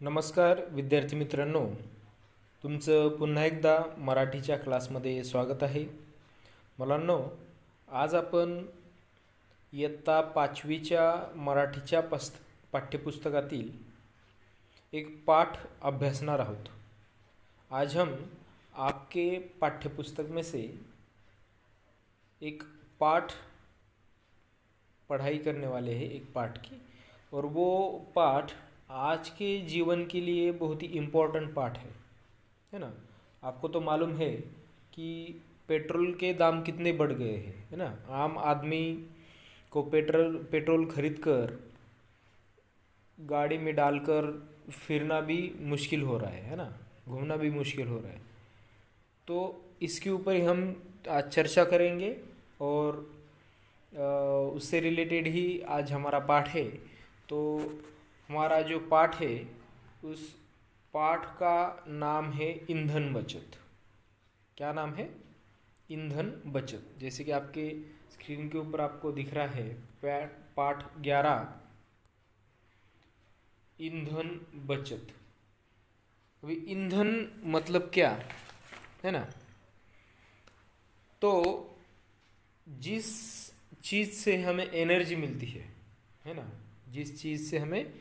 नमस्कार विद्यार्थी मित्रांनो, तुमचं पुन्हा एकदा मराठीच्या क्लासमध्ये स्वागत आहे. मुलांनो, आज आपण इयत्ता 5वीच्या मराठीच्या पाठ्यपुस्तकातील एक पाठ अभ्यासणार आहोत. आज हम आपके पाठ्यपुस्तक में से एक पाठ पढ़ाई करने वाले हैं, एक पाठ की, और वो पाठ आज के जीवन के लिए बहुत ही इम्पोर्टेंट पार्ट है ना. आपको तो मालूम है कि पेट्रोल के दाम कितने बढ़ गए हैं, है ना. आम आदमी को पेट्रोल खरीद कर गाड़ी में डालकर फिरना भी मुश्किल हो रहा है ना, घूमना भी मुश्किल हो रहा है. तो इसके ऊपर ही हम आज चर्चा करेंगे और उससे रिलेटेड ही आज हमारा पाठ है. तो हमारा जो पाठ है उस पाठ का नाम है ईंधन बचत. क्या नाम है? ईंधन बचत. जैसे कि आपके स्क्रीन के ऊपर आपको दिख रहा है पाठ 11 ईंधन बचत. अभी ईंधन मतलब क्या है ना, तो जिस चीज़ से हमें एनर्जी मिलती है ना, जिस चीज़ से हमें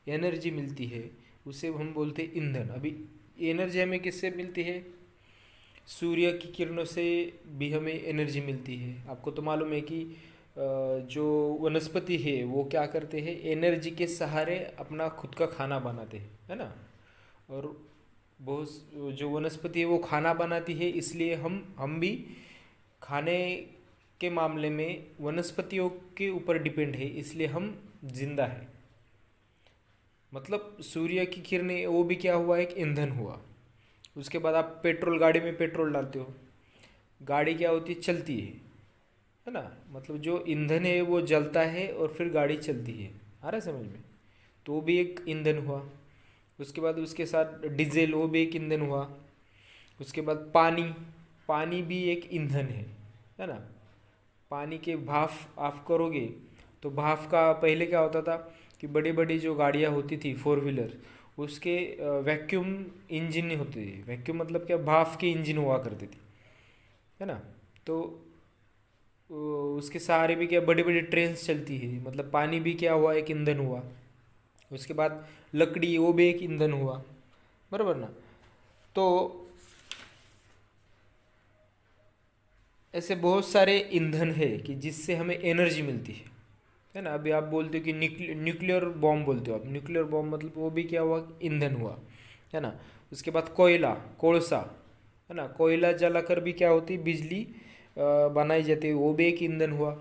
एनर्जी मिलती है उसे हम बोलते हैं ईंधन. अभी एनर्जी हमें किससे मिलती है? सूर्य की किरणों से भी हमें एनर्जी मिलती है. आपको तो मालूम है कि जो वनस्पति है वो क्या करते हैं, एनर्जी के सहारे अपना खुद का खाना बनाते हैं, है ना. और बहुत जो वनस्पति है वो खाना बनाती है, इसलिए हम भी खाने के मामले में वनस्पतियों के ऊपर डिपेंड है, इसलिए हम जिंदा है. मतलब सूर्य की किरणें वो भी क्या हुआ, एक ईंधन हुआ. उसके बाद आप गाड़ी में पेट्रोल डालते हो, गाड़ी क्या होती है, चलती है ना. मतलब जो ईंधन है वो जलता है और फिर गाड़ी चलती है. आ रहा है समझ में? तो वो भी एक ईंधन हुआ. उसके बाद उसके साथ डीजल, वो भी एक ईंधन हुआ. उसके बाद पानी भी एक ईंधन है ना. पानी के भाप आप करोगे तो भाप का पहले क्या होता था कि बड़ी बड़ी जो गाड़ियाँ होती थी 4 व्हीलर, उसके वैक्यूम इंजन होते थे. वैक्यूम मतलब क्या, भाप के इंजन हुआ करते थे, है ना. तो उसके सहारे भी क्या बड़ी बड़ी ट्रेन्स चलती है. मतलब पानी भी क्या हुआ, एक ईंधन हुआ. उसके बाद लकड़ी, वो भी एक ईंधन हुआ, बराबर ना. तो ऐसे बहुत सारे ईंधन है कि जिससे हमें एनर्जी मिलती है ना. अभी आप बोलते हो कि न्यूक्लियर बॉम्ब बोलते हो आप. न्यूक्लियर बॉम्ब मतलब वो भी क्या हुआ, ईंधन हुआ, है ना. उसके बाद कोळसा, है ना. कोयला जलाकर भी क्या होती, बिजली बनाई जाती है, वो भी एक ईंधन हुआ.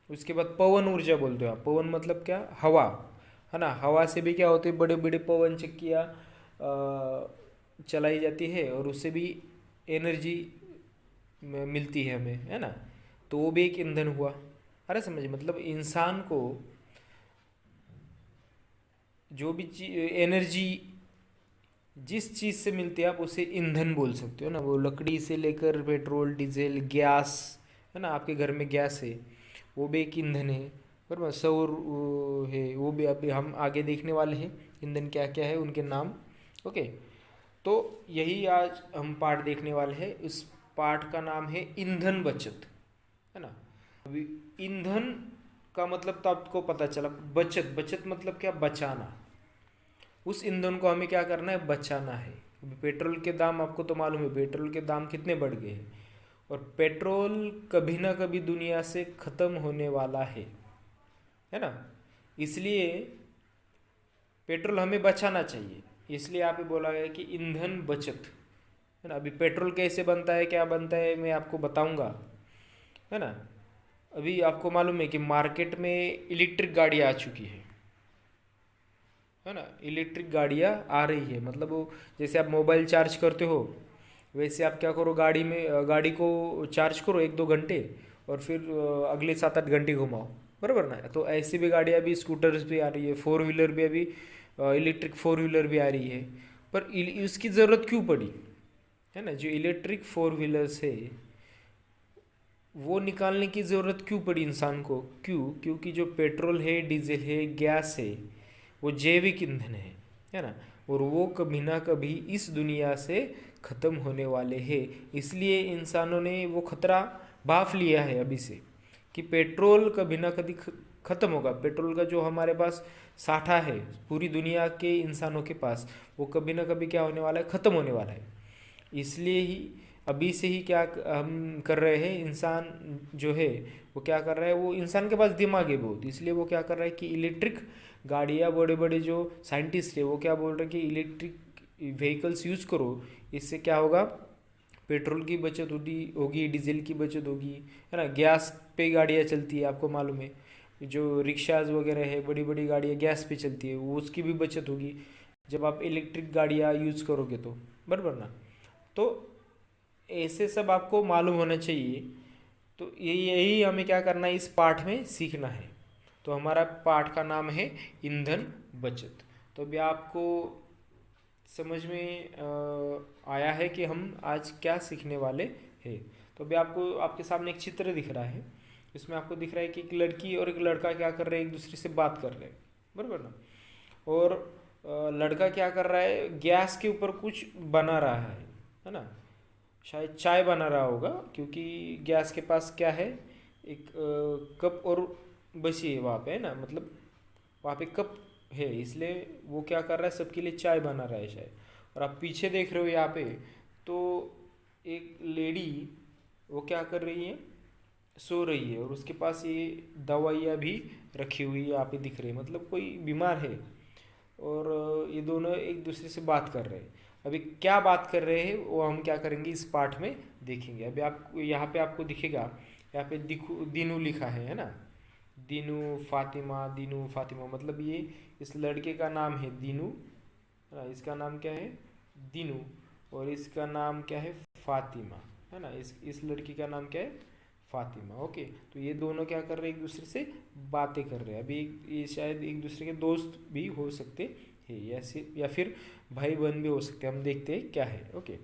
उसके बाद पवन ऊर्जा बोलते हो आप. पवन मतलब क्या, हवा, है ना. हवा से भी क्या होती है, बड़े बड़े पवन चक्कियाँ चलाई जाती है और उससे भी एनर्जी मिलती है हमें, है ना. तो वो भी एक ईंधन हुआ. अरे समझिए, मतलब इंसान को जो भी एनर्जी जिस चीज़ से मिलती है आप उसे ईंधन बोल सकते हो ना. वो लकड़ी से लेकर पेट्रोल, डीजल, गैस, है ना. आपके घर में गैस है, वो भी एक ईंधन है, बराबर. सौर है, वो भी अभी हम आगे देखने वाले हैं ईंधन क्या क्या है, उनके नाम. ओके, तो यही आज हम पाठ देखने वाले हैं. इस पाठ का नाम है ईंधन बचत, है ना. अभी ईंधन का मतलब तो आपको पता चला. बचत मतलब क्या, बचाना. उस ईंधन को हमें क्या करना है, बचाना है. अभी पेट्रोल के दाम आपको तो मालूम है, पेट्रोल के दाम कितने बढ़ गए हैं. और पेट्रोल कभी ना कभी दुनिया से ख़त्म होने वाला है ना. इसलिए पेट्रोल हमें बचाना चाहिए. इसलिए यहाँ पे बोला गया कि ईंधन बचत, है ना. अभी पेट्रोल कैसे बनता है, क्या बनता है, मैं आपको बताऊंगा, है ना. अभी आपको मालूम है कि मार्केट में इलेक्ट्रिक गाड़ियाँ आ चुकी है ना. इलेक्ट्रिक गाड़ियाँ आ रही है. मतलब वो जैसे आप मोबाइल चार्ज करते हो, वैसे आप क्या करो, गाड़ी को चार्ज करो 1-2 घंटे और फिर अगले 7-8 घंटे घुमाओ, बराबर ना. तो ऐसी भी गाड़ियाँ भी, स्कूटर्स भी आ रही है, 4 व्हीलर भी अभी इलेक्ट्रिक 4 व्हीलर भी आ रही है. पर उसकी ज़रूरत क्यों पड़ी, है ना. जो इलेक्ट्रिक 4 व्हीलर्स है वो निकालने की ज़रूरत क्यों पड़ी इंसान को, क्योंकि जो पेट्रोल है, डीजल है, गैस है, वो जैविक ईंधन है ना. और वो कभी ना कभी इस दुनिया से ख़त्म होने वाले हैं। इसलिए इंसानों ने वो खतरा भांप लिया है अभी से कि पेट्रोल कभी ना कभी ख़त्म होगा। पेट्रोल का जो हमारे पास साठा है पूरी दुनिया के इंसानों के पास, वो कभी ना कभी क्या होने वाला है, ख़त्म होने वाला है। इसलिए ही अभी से ही क्या हम कर रहे हैं, इंसान जो है वो क्या कर रहा है, वो इंसान के पास दिमाग है बहुत, इसलिए वो क्या कर रहा है कि इलेक्ट्रिक गाड़ियाँ, बड़े बड़े जो साइंटिस्ट है वो क्या बोल रहे हैं कि इलेक्ट्रिक व्हीकल्स यूज़ करो। इससे क्या होगा, पेट्रोल की बचत होगी, डीजल की बचत होगी, है ना। गैस पे गाड़ियाँ चलती है, आपको मालूम है, जो रिक्शाज वगैरह है, बड़ी बड़ी गाड़ियाँ गैस पे चलती है, वो उसकी भी बचत होगी जब आप इलेक्ट्रिक गाड़ियाँ यूज़ करोगे तो, बराबर ना। तो ऐसे सब आपको मालूम होना चाहिए। तो यही हमें क्या करना है, इस पाठ में सीखना है। तो हमारा पाठ का नाम है ईंधन बचत। तो अभी आपको समझ में आया है कि हम आज क्या सीखने वाले हैं। तो अभी आपको आपके सामने एक चित्र दिख रहा है, इसमें आपको दिख रहा है कि एक लड़की और एक लड़का क्या कर रहे हैं, एक दूसरे से बात कर रहे हैं, बराबर ना। और लड़का क्या कर रहा है, गैस के ऊपर कुछ बना रहा है ना। शायद चाय बना रहा होगा, क्योंकि गैस के पास क्या है, एक कप और बची है वहाँ पे, है ना, मतलब वहाँ पे कप है, इसलिए वो क्या कर रहा है, सबके लिए चाय बना रहा है शायद। और आप पीछे देख रहे हो यहाँ पे, तो एक लेडी वो क्या कर रही है, सो रही है, और उसके पास ये दवाइयाँ भी रखी हुई यहाँ पे दिख रही है, मतलब कोई बीमार है। और ये दोनों एक दूसरे से बात कर रहे हैं। अभी क्या बात कर रहे हैं वो हम क्या करेंगे, इस पाठ में देखेंगे। अभी आप यहाँ पे आपको दिखेगा, यहाँ पे दीनू लिखा है ना। दीनू फातिमा, मतलब ये इस लड़के का नाम है दीनू, है ना। इसका नाम क्या है, दीनू, और इसका नाम क्या है, फातिमा, है ना। इस लड़की का नाम क्या है, फातिमा। ओके, तो ये दोनों क्या कर रहे हैं, एक दूसरे से बातें कर रहे हैं। अभी ये शायद एक दूसरे के दोस्त भी हो सकते हैं, या फिर भाई बहन भी हो सकते हैं। हम देखते हैं क्या है। ओके,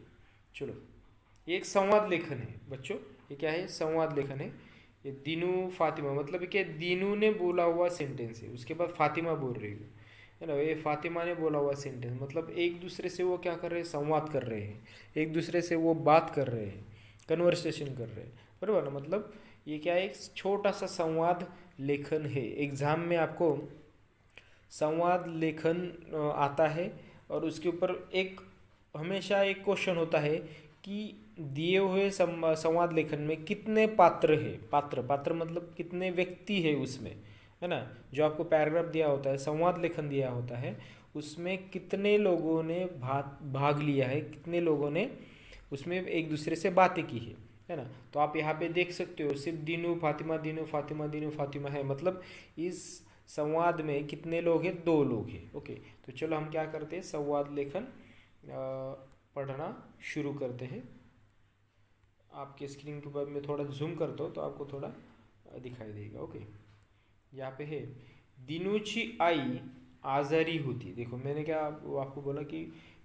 चलो, ये एक संवाद लेखन है बच्चों। ये क्या है, संवाद लेखन है। ये दीनू फातिमा, मतलब क्या, दीनू ने बोला हुआ सेंटेंस है, उसके बाद फातिमा बोल रही है ना। ये फातिमा ने बोला हुआ सेंटेंस, मतलब एक दूसरे से वो क्या कर रहे हैं, संवाद कर रहे हैं, एक दूसरे से वो बात कर रहे हैं, कन्वर्सेशन कर रहे हैं, बराबर ना। मतलब ये क्या है, एक छोटा सा संवाद लेखन है। एग्जाम में आपको संवाद लेखन आता है, और उसके ऊपर एक हमेशा एक क्वेश्चन होता है कि दिए हुए संवाद लेखन में कितने पात्र है। पात्र मतलब कितने व्यक्ति है उसमें, है ना। जो आपको पैराग्राफ दिया होता है, संवाद लेखन दिया होता है, उसमें कितने लोगों ने भाग लिया है, कितने लोगों ने उसमें एक दूसरे से बातें की है ना। तो आप यहाँ पे देख सकते हो, सिर्फ दीनू फातिमा है, मतलब इस संवाद में कितने लोग हैं, 2 लोग हैं। ओके, तो चलो हम क्या करते हैं, संवाद लेखन पढ़ना शुरू करते हैं। आपके स्क्रीन के ऊपर मैं थोड़ा जूम करता हूँ तो आपको थोड़ा दिखाई देगा। ओके, यहाँ पे है, दिनूची आई आजारी होती। देखो मैंने क्या आपको बोला कि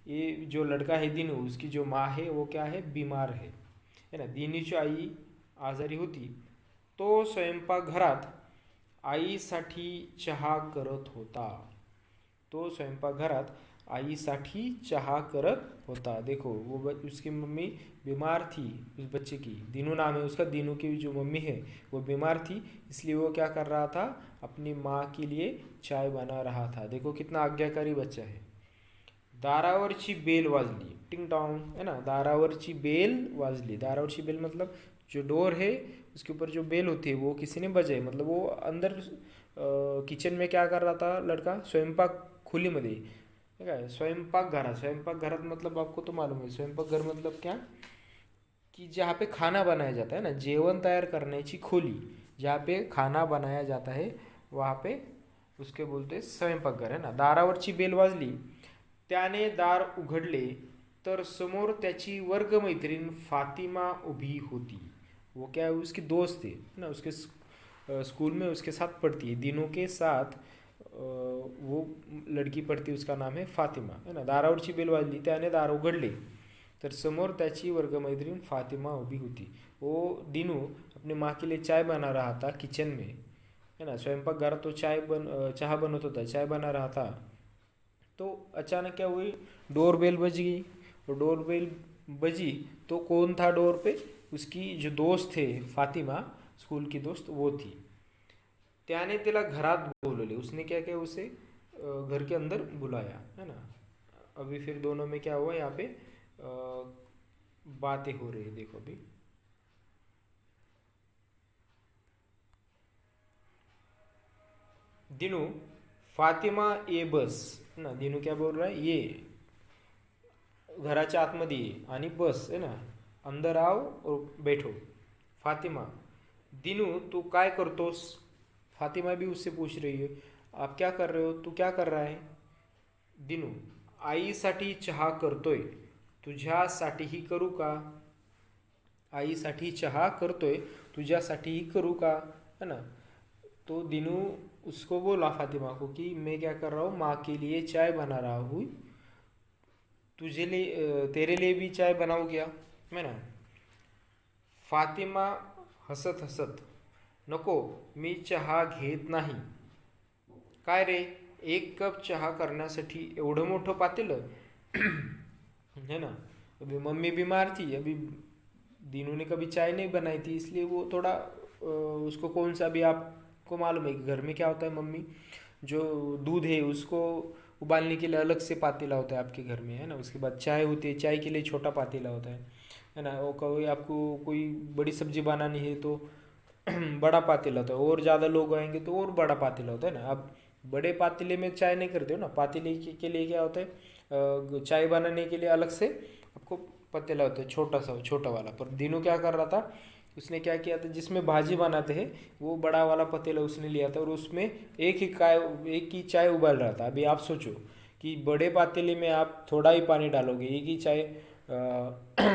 ये जो लड़का है दिनू, उसकी जो माँ है वो क्या है, बीमार है ना। दिनूची आई आजारी होती तो स्वयंपाकघरात आईसाठी चहा करत होता। तो स्वयंपाकघरात आईसाठी चहा करत होता। देखो वो उसकी मम्मी बीमार थी, उस बच्चे की, दीनू नाम है उसका, दीनू की जो मम्मी है वो बीमार थी, इसलिए वो क्या कर रहा था, अपनी माँ के लिए चाय बना रहा था। देखो कितना आज्ञाकारी बच्चा है। दारावरची बेल वाजली, टिंग टॉन्ग, है ना। दारावरची बेल वाजली, दारावरची बेल मतलब जो डोर है उसके ऊपर जो बेल होती है वो किसी ने बजाई, मतलब वो अंदर किचन में क्या कर रहा था लड़का, स्वयंपाक खोलीमध्ये, ठीक आहे। स्वयंपाकघरात मतलब आपको तो मालूम है, स्वयंपाकघर मतलब क्या, कि जहाँ पे खाना बनाया जाता है ना, जेवण तयार करण्याची खोली, जहाँ पे खाना बनाया जाता है वहाँ पे उसके बोलते स्वयंपाकघर, है ना। दारावरची बेल वाजली, त्याने दार उघडले तर समोर त्याची वर्गमैत्रीण फातिमा उभी होती। वो क्या है, उसकी दोस्त है ना, उसके स्कूल में उसके साथ पढ़ती है, दिनों के साथ वो लड़की पढ़ती है, उसका नाम है फातिमा, है ना। दारावरची बेल वाजली, त्याने दार उघडले तर समोर त्याची वर्गमैत्रीण फातिमा उभी होती। वो दिनू अपनी माँ के लिए चाय बना रहा था किचन में, है ना। स्वयंपाकघरात तो चाय चहा बनत होता, चाय बना रहा था, तो अचानक क्या हुई, डोरबेल बज गई। और डोरबेल बजी तो कौन था डोर पे, उसकी जो दोस्त थे फातिमा, स्कूल की दोस्त वो थी। त्याने तिला घरात बोलवले, उसने क्या किया, उसे घर के अंदर बुलाया, है ना। अभी फिर दोनों में क्या हुआ यहाँ पे बातें हो रही है, देखो अभी। दिनू, फातिमा ये बस, है ना। दिनू क्या बोल रहा है, ये घराच्या आतमध्ये ये आणि बस, है ना, अंदर आओ और बैठो। फातिमा, दिनू तू काय करतोस। फातिमा भी उससे पूछ रही है, आप क्या कर रहे हो, तू क्या कर रहा है। दिनू, आईसाठी चहा करतोय, तुझ्यासाठीही करू का। आईसाठी चहा करतोय, तुझ्यासाठीही करू का, है ना। तो दिनू उसको बोला फातिमा को कि मैं क्या कर रहा हूँ, माँ के लिए चाय बना रहा हूँ, तेरे लिए भी चाय बनाऊ क्या, है ना। फातिमा हसत हसत, नको, मी चहा घेत नाही। काय रे, एक कप चहा करण्यासाठी एवढं मोठं पातेलं, है ना। अभी मम्मी बीमार थी, अभी दीनू ने कभी चाय नहीं बनाई थी, इसलिए वो थोड़ा उसको कौन सा भी, आपको मालूम है कि घर में क्या होता है, मम्मी जो दूध है उसको उबालने के लिए अलग से पातीला होता है आपके घर में, है ना। उसके बाद चाय होती है, चाय के लिए छोटा पातीला होता है ना। वो कभी आपको कोई बड़ी सब्जी बनानी है तो बड़ा पातीला होता है, और ज़्यादा लोग आएंगे तो और बड़ा पातीला होता है ना। अब बड़े पातीले में चाय नहीं करते हो ना, पातीले के लिए क्या होता है, चाय बनाने के लिए अलग से आपको पतीला होता है, छोटा सा, छोटा वाला। पर दिनों क्या कर रहा था, उसने क्या किया था, जिसमें भाजी बनाते हैं वो बड़ा वाला पतीला उसने लिया था, और उसमें एक ही चाय उबाल रहा था। अभी आप सोचो कि बड़े पातीले में आप थोड़ा ही पानी डालोगे, एक ही चाय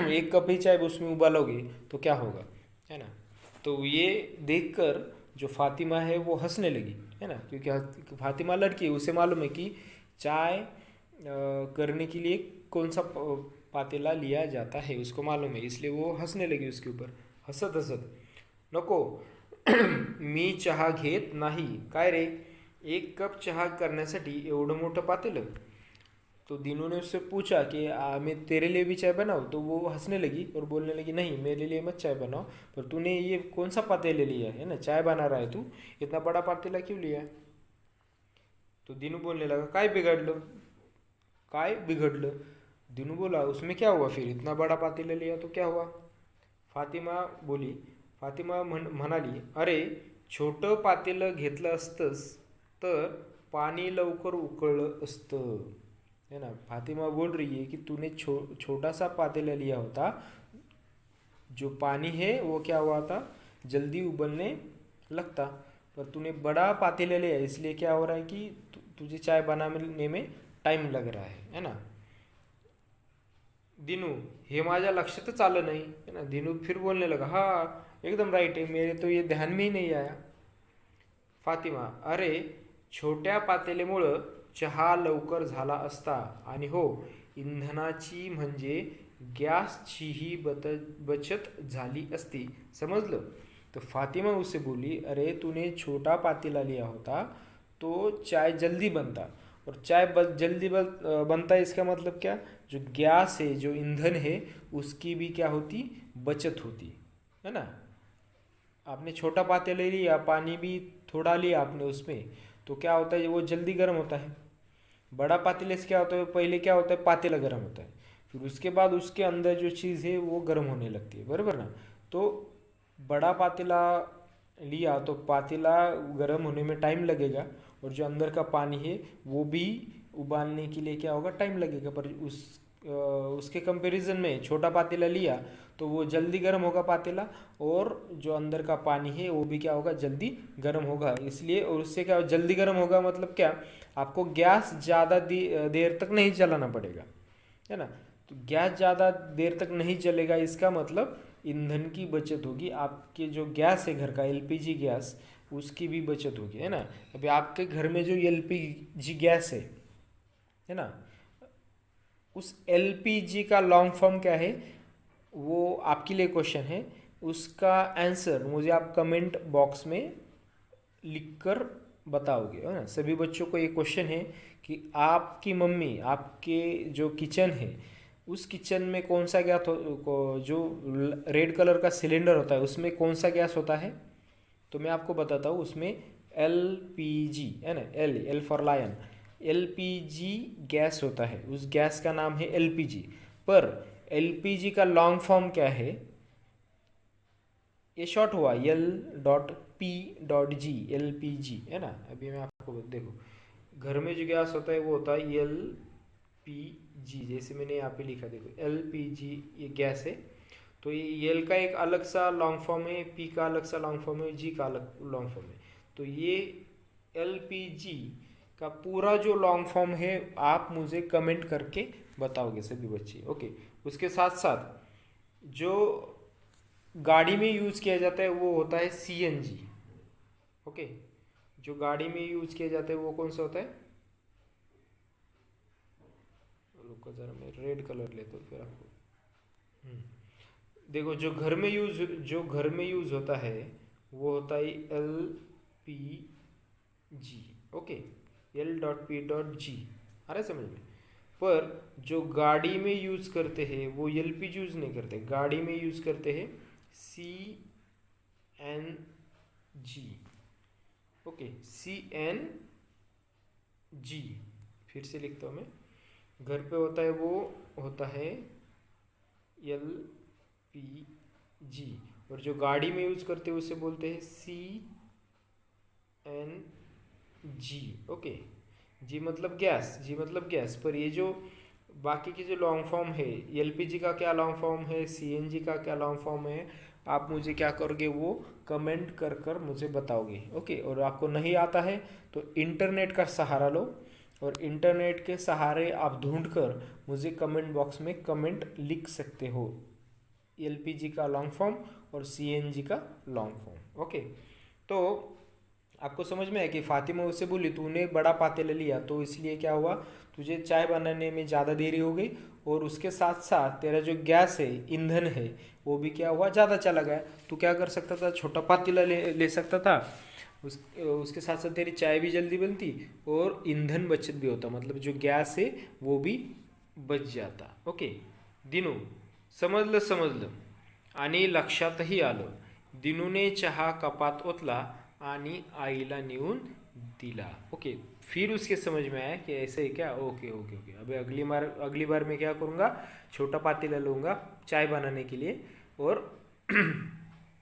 एक कप ही चाय उसमें उबालोगे तो क्या होगा, है ना। तो ये देखकर जो फातिमा है वो हंसने लगी, है ना, क्योंकि फातिमा लड़की है, उसे मालूम है कि चाय करने के लिए कौन सा पातेला लिया जाता है, उसको मालूम है, इसलिए वो हंसने लगी उसके ऊपर, हसत हसत, नको, मी चहा घेत नाही। काय रे, एक कप चहा करण्यासाठी एवढं मोठं पातेलं। तो दीनू ने उससे पूछा कि मैं तेरे लिए भी चाय बनाऊँ, तो वो हंसने लगी और बोलने लगी, नहीं मेरे लिए मत चाय बनाओ, पर तूने ये कौन सा पातेला लिया है ना, चाय बना रहा है तू, इतना बड़ा पातेला क्यों लिया है। तो दीनू बोलने लगा, काय बिघडलं, काय बिघडलं। दीनू बोला, उसमें क्या हुआ, फिर इतना बड़ा पातेला लिया तो क्या हुआ। फातिमा बोली, फातिमा म्हणाली, अरे छोटं पातेलं घेतलं असतंस तर पाणी लवकर उकळलं असतं, है ना। फातिमा बोल रही है कि तूने छोटा सा पातेला लिया होता, जो पानी है वो क्या हुआ था, जल्दी उबलने लगता। पर तूने बड़ा पातेला लिया, इसलिए क्या हो रहा है कि तुझे चाय बनाने में टाइम लग रहा है ना। दिनू, हे माझ्या लक्षातच आलं नाही, है ना। दिनू फिर बोलने लगा, हाँ एकदम राइट है, मेरे तो ये ध्यान में ही नहीं आया। फातिमा, अरे छोट्या पातेल्यामुळं चहा लवकर झाला असता, आणि हो, इंधनाची म्हणजे गॅसचीही बचत झाली असती, समजलं। तो फातिमा उससे बोली, अरे तूने छोटा पातेला लिया होता तो चाय जल्दी बनता, और चाय जल्दी बनता है, इसका मतलब क्या, जो गैस है, जो ईंधन है, उसकी भी क्या होती, बचत होती, है ना। आपने छोटा पातेला लिया, पानी भी थोड़ा लिया आपने उसमें, तो क्या होता है, वो जल्दी गर्म होता है। बड़ा पातेले से क्या होता है, पहले क्या होता है, पातेला गर्म होता है, फिर उसके बाद उसके अंदर जो चीज़ है वो गर्म होने लगती है, बराबर ना। तो बड़ा पातेला लिया तो पातेला गर्म होने में टाइम लगेगा, और जो अंदर का पानी है वो भी उबालने के लिए क्या होगा, टाइम लगेगा। पर उसके कंपैरिजन में छोटा पातेला लिया तो वो जल्दी गर्म होगा पातेला, और जो अंदर का पानी है वो भी क्या होगा, जल्दी गर्म होगा, इसलिए। और उससे क्या जल्दी गर्म होगा मतलब क्या, आपको गैस ज़्यादा देर तक नहीं चलाना पड़ेगा, है ना। तो गैस ज़्यादा देर तक नहीं चलेगा, इसका मतलब ईंधन की बचत होगी, आपके जो गैस है घर का एलपीजी गैस, उसकी भी बचत होगी, है ना। अभी आपके घर में जो एलपीजी गैस है ना, उस एलपीजी का लॉन्ग फॉर्म क्या है, वो आपके लिए क्वेश्चन है, उसका आंसर मुझे आप कमेंट बॉक्स में लिखकर बताओगे, है ना। सभी बच्चों को ये क्वेश्चन है कि आपकी मम्मी आपके जो किचन है उस किचन में कौन सा गैस जो रेड कलर का सिलेंडर होता है उसमें कौन सा गैस होता है। तो मैं आपको बताता हूँ, उसमें LPG है ना, L for lion, LPG gas होता है। उस गैस का नाम है LPG। पर LPG का लॉन्ग फॉर्म क्या है, ये शॉर्ट हुआ L.P.G, LPG है ना। अभी मैं आपको देखो, घर में जो गैस होता है वो होता है LPG, जैसे मैंने यहाँ पे लिखा, देखो LPG ये गैस है। तो ये L का एक अलग सा लॉन्ग फॉर्म है, P का अलग सा लॉन्ग फॉर्म है, G का अलग लॉन्ग फॉर्म है। तो ये LPG का पूरा जो लॉन्ग फॉर्म है आप मुझे कमेंट करके बताओगे सभी बच्चे, ओके। उसके साथ साथ जो गाड़ी में यूज़ किया जाता है वो होता है CNG, ओके। जो गाड़ी में यूज़ किया जाता है वो कौन सा होता है, रुको ज़रा मैं रेड कलर लेता हूँ फिर आपको। देखो, जो घर में यूज़ होता है वो होता है LPG, ओके, L.P.G, आ रहा है समझ में। पर जो गाड़ी में यूज़ करते हैं वो LPG यूज़ नहीं करते, गाड़ी में यूज़ करते हैं CNG, ओके, CNG। फिर से लिखता हूँ मैं, घर पे होता है वो होता है LPG, और जो गाड़ी में यूज़ करते हैं उसे बोलते हैं CNG, ओके। जी मतलब गैस। पर ये जो बाकी की जो लॉन्ग फॉर्म है, LPG का क्या लॉन्ग फॉर्म है, CNG का क्या लॉन्ग फॉर्म है, आप मुझे क्या करोगे, वो कमेंट कर कर मुझे बताओगे, ओके। और आपको नहीं आता है तो इंटरनेट का सहारा लो, और इंटरनेट के सहारे आप ढूंढ कर मुझे कमेंट बॉक्स में कमेंट लिख सकते हो, LPG का लॉन्ग फॉर्म और CNG का लॉन्ग फॉर्म, ओके। तो आपको समझ में है कि फातिमा उससे बोली तूने बड़ा पातेला लिया तो इसलिए क्या हुआ, तुझे चाय बनाने में ज़्यादा देरी हो गई, और उसके साथ साथ तेरा जो गैस है, ईंधन है, वो भी क्या हुआ, ज़्यादा चला गया। तू क्या कर सकता था, छोटा पातेला ले सकता था, उसके साथ साथ तेरी चाय भी जल्दी बनती और ईंधन बचत भी होता, मतलब जो गैस है वो भी बच जाता, ओके। दिनू, समजलं आणि लक्षातही आलं। दिनूने चहा कपात ओतला आणि आईला नेऊन दिला, ओके। फिर उसके समझ में आया कि ऐसे ही क्या, ओके ओके ओके। अभी अगली बार मैं क्या करूँगा, छोटा पातेला लूँगा चाय बनाने के लिए और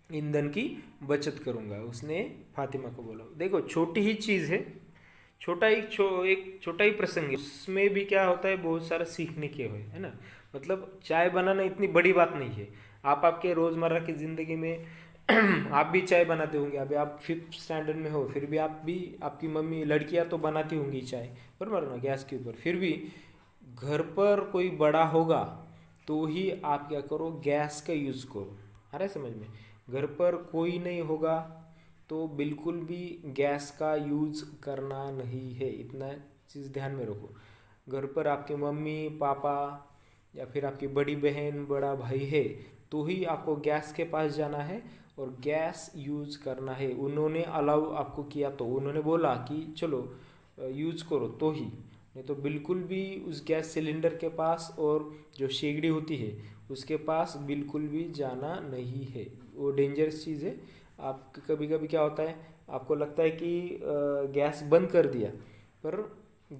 ईंधन की बचत करूँगा। उसने फातिमा को बोला, देखो छोटी ही चीज़ है, एक छोटा ही प्रसंग है, उसमें भी क्या होता है, बहुत सारा सीखने के है ना। मतलब चाय बनाना इतनी बड़ी बात नहीं है। आप आपके रोज़मर्रा की ज़िंदगी में आप भी चाय बनाते होंगे। अभी आप 5th स्टैंडर्ड में हो, फिर भी आपकी मम्मी, लड़कियां तो बनाती होंगी चाय, बराबर ना, गैस के ऊपर। फिर भी घर पर कोई बड़ा होगा तो ही आप क्या करो, गैस का यूज़ करो, आ रहा है समझ में। घर पर कोई नहीं होगा तो बिल्कुल भी गैस का यूज़ करना नहीं है, इतना चीज़ ध्यान में रखो। घर पर आपके मम्मी पापा या फिर आपकी बड़ी बहन बड़ा भाई है तो ही आपको गैस के पास जाना है और गैस यूज़ करना है। उन्होंने अलाउ आपको किया तो उन्होंने बोला कि चलो यूज़ करो तो ही, नहीं तो बिल्कुल भी उस गैस सिलेंडर के पास और जो शेगड़ी होती है उसके पास बिल्कुल भी जाना नहीं है, वो डेंजरस चीज़ है। आप कभी कभी क्या होता है, आपको लगता है कि गैस बंद कर दिया, पर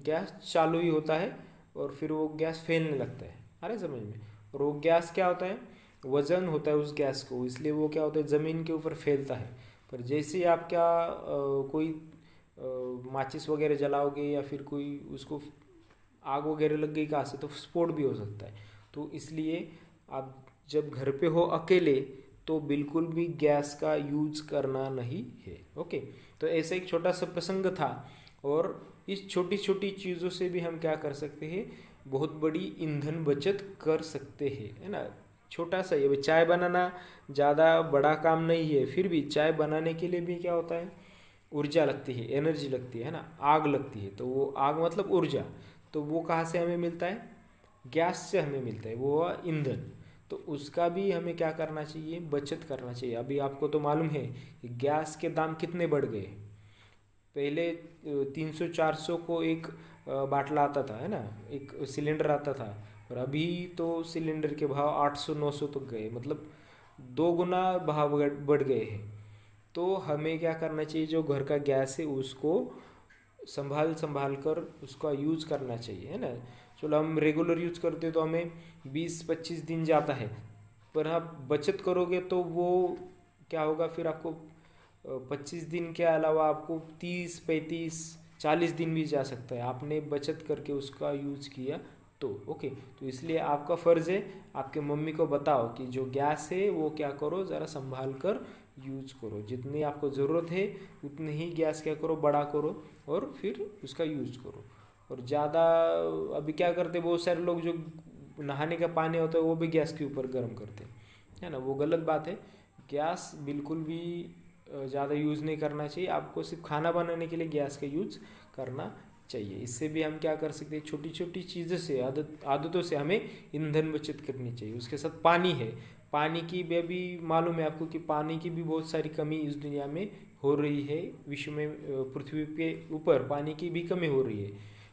गैस चालू ही होता है और फिर वो गैस फैलने लगता है, अरे समझ में। और वो गैस क्या होता है, वज़न होता है उस गैस को, इसलिए वो क्या होता है, ज़मीन के ऊपर फैलता है। पर जैसे ही आप क्या कोई माचिस वगैरह जलाओगे या फिर कोई उसको आग वगैरह लग गई कहाँ से, तो स्फोट भी हो सकता है। तो इसलिए आप जब घर पे हो अकेले तो बिल्कुल भी गैस का यूज़ करना नहीं है, ओके। तो ऐसा एक छोटा सा प्रसंग था, और इस छोटी छोटी चीज़ों से भी हम क्या कर सकते हैं, बहुत बड़ी ईंधन बचत कर सकते हैं, है ना। छोटा सा ये चाय बनाना ज़्यादा बड़ा काम नहीं है, फिर भी चाय बनाने के लिए भी क्या होता है, ऊर्जा लगती है, एनर्जी लगती है ना, आग लगती है। तो वो आग मतलब ऊर्जा, तो वो कहाँ से हमें मिलता है, गैस से हमें मिलता है, वो हुआ ईंधन। तो उसका भी हमें क्या करना चाहिए, बचत करना चाहिए। अभी आपको तो मालूम है कि गैस के दाम कितने बढ़ गए, पहले 300-400 को एक बाटला आता था, है ना, एक सिलेंडर आता था। और अभी तो सिलेंडर के भाव 800-900 तक गए, मतलब 2 गुना भाव बढ़ गए हैं। तो हमें क्या करना चाहिए, जो घर का गैस है उसको संभाल संभाल कर उसका यूज़ करना चाहिए, है ना। चलो हम रेगुलर यूज़ करते तो हमें 20-25 दिन जाता है, पर आप बचत करोगे तो वो क्या होगा, फिर आपको 25 दिन के अलावा आपको 30-35-40 दिन भी जा सकता है, आपने बचत करके उसका यूज़ किया तो। ओके, तो इसलिए आपका फ़र्ज़ है आपके मम्मी को बताओ कि जो गैस है वो क्या करो, ज़रा संभाल कर यूज़ करो, जितनी आपको ज़रूरत है उतनी ही गैस क्या करो, बड़ा करो और फिर उसका यूज़ करो। और ज़्यादा अभी क्या करते, बहुत सारे लोग जो नहाने का पानी होता है वो भी गैस के ऊपर गर्म करते हैं, है ना, वो गलत बात है। गैस बिल्कुल भी ज़्यादा यूज़ नहीं करना चाहिए, आपको सिर्फ खाना बनाने के लिए गैस का यूज़ करना चाहिए। इससे भी हम क्या कर सकते हैं, छोटी छोटी चीज़ों से, आदतों से हमें ईंधन बचत करनी चाहिए। उसके साथ पानी है, पानी की भी अभी मालूम है आपको कि पानी की भी बहुत सारी कमी इस दुनिया में हो रही है, विश्व में, पृथ्वी के ऊपर पानी की भी कमी हो रही है।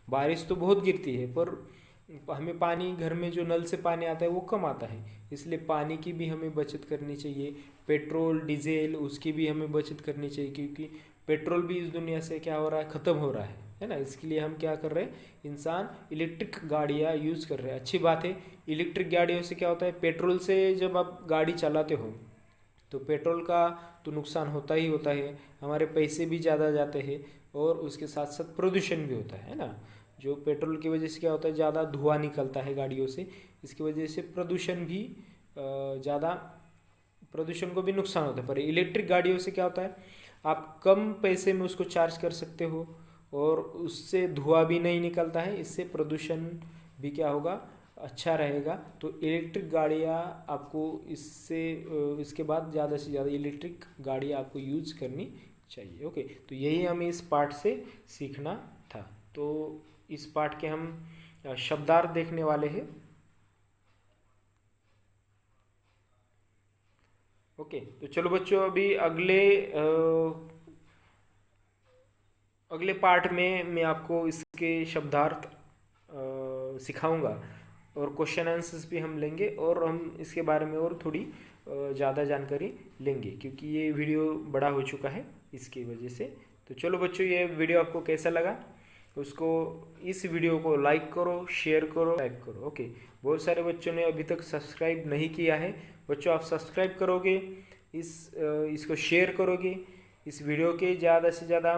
बारिश तो बहुत गिरती है पर हमें पानी, घर में जो नल से पानी आता है वो कम आता है, इसलिए पानी की भी हमें बचत करनी चाहिए। पेट्रोल डीजल उसकी भी हमें बचत करनी चाहिए, क्योंकि पेट्रोल भी इस दुनिया से क्या हो रहा है, ख़त्म हो रहा है ना। इसके लिए हम क्या कर रहे हैं, इंसान इलेक्ट्रिक गाड़ियाँ यूज़ कर रहे हैं, अच्छी बात है। इलेक्ट्रिक गाड़ियों से क्या होता है, पेट्रोल से जब आप गाड़ी चलाते हो तो पेट्रोल का तो नुकसान होता ही होता है, हमारे पैसे भी ज़्यादा जाते हैं और उसके साथ साथ प्रदूषण भी होता है ना। जो पेट्रोल की वजह से क्या होता है, ज़्यादा धुआं निकलता है गाड़ियों से, इसकी वजह से प्रदूषण भी ज़्यादा, प्रदूषण को भी नुकसान होता है। पर इलेक्ट्रिक गाड़ियों से क्या होता है, आप कम पैसे में उसको चार्ज कर सकते हो और उससे धुआं भी नहीं निकलता है, इससे प्रदूषण भी क्या होगा, अच्छा रहेगा। तो इलेक्ट्रिक गाड़ियाँ आपको इससे, इसके बाद ज़्यादा से ज़्यादा इलेक्ट्रिक गाड़ियाँ आपको यूज़ करनी चाहिए। ओके, तो यही हमें इस पार्ट से सीखना था। तो इस पार्ट के हम शब्दार्थ देखने वाले हैं। ओके, तो चलो बच्चों, अभी अगले पार्ट में मैं आपको इसके शब्दार्थ सिखाऊंगा और क्वेश्चन आंसर्स भी हम लेंगे और हम इसके बारे में और थोड़ी ज़्यादा जानकारी लेंगे, क्योंकि ये वीडियो बड़ा हो चुका है इसकी वजह से। तो चलो बच्चों, ये वीडियो आपको कैसा लगा, उसको, इस वीडियो को लाइक करो, शेयर करो, सब्सक्राइब करो। ओके, बहुत सारे बच्चों ने अभी तक सब्सक्राइब नहीं किया है। बच्चों, आप सब्सक्राइब करोगे, इसको शेयर करोगे, इस वीडियो के ज़्यादा से ज़्यादा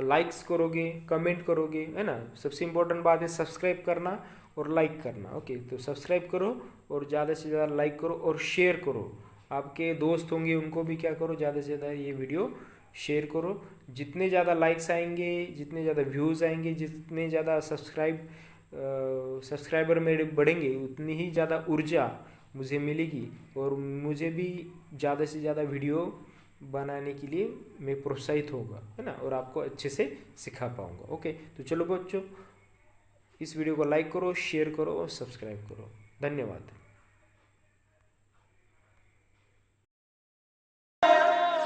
लाइक्स करोगे, कमेंट करोगे, है ना। सबसे इम्पोर्टेंट बात है सब्सक्राइब करना और लाइक करना। ओके, तो सब्सक्राइब करो और ज़्यादा से ज़्यादा लाइक करो और शेयर करो। आपके दोस्त होंगे उनको भी क्या करो, ज़्यादा से ज़्यादा ये वीडियो शेयर करो। जितने ज़्यादा लाइक्स आएंगे, जितने ज़्यादा व्यूज़ आएंगे, जितने ज़्यादा सब्सक्राइबर मेरे बढ़ेंगे, उतनी ही ज़्यादा ऊर्जा मुझे मिलेगी और मुझे भी ज़्यादा से ज़्यादा वीडियो बनाने के लिए मैं प्रोत्साहित होगा, है ना, और आपको अच्छे से सिखा पाऊँगा। ओके, तो चलो बच्चों, इस वीडियो को लाइक करो, शेयर करो और सब्सक्राइब करो। धन्यवाद।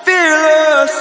Fearless.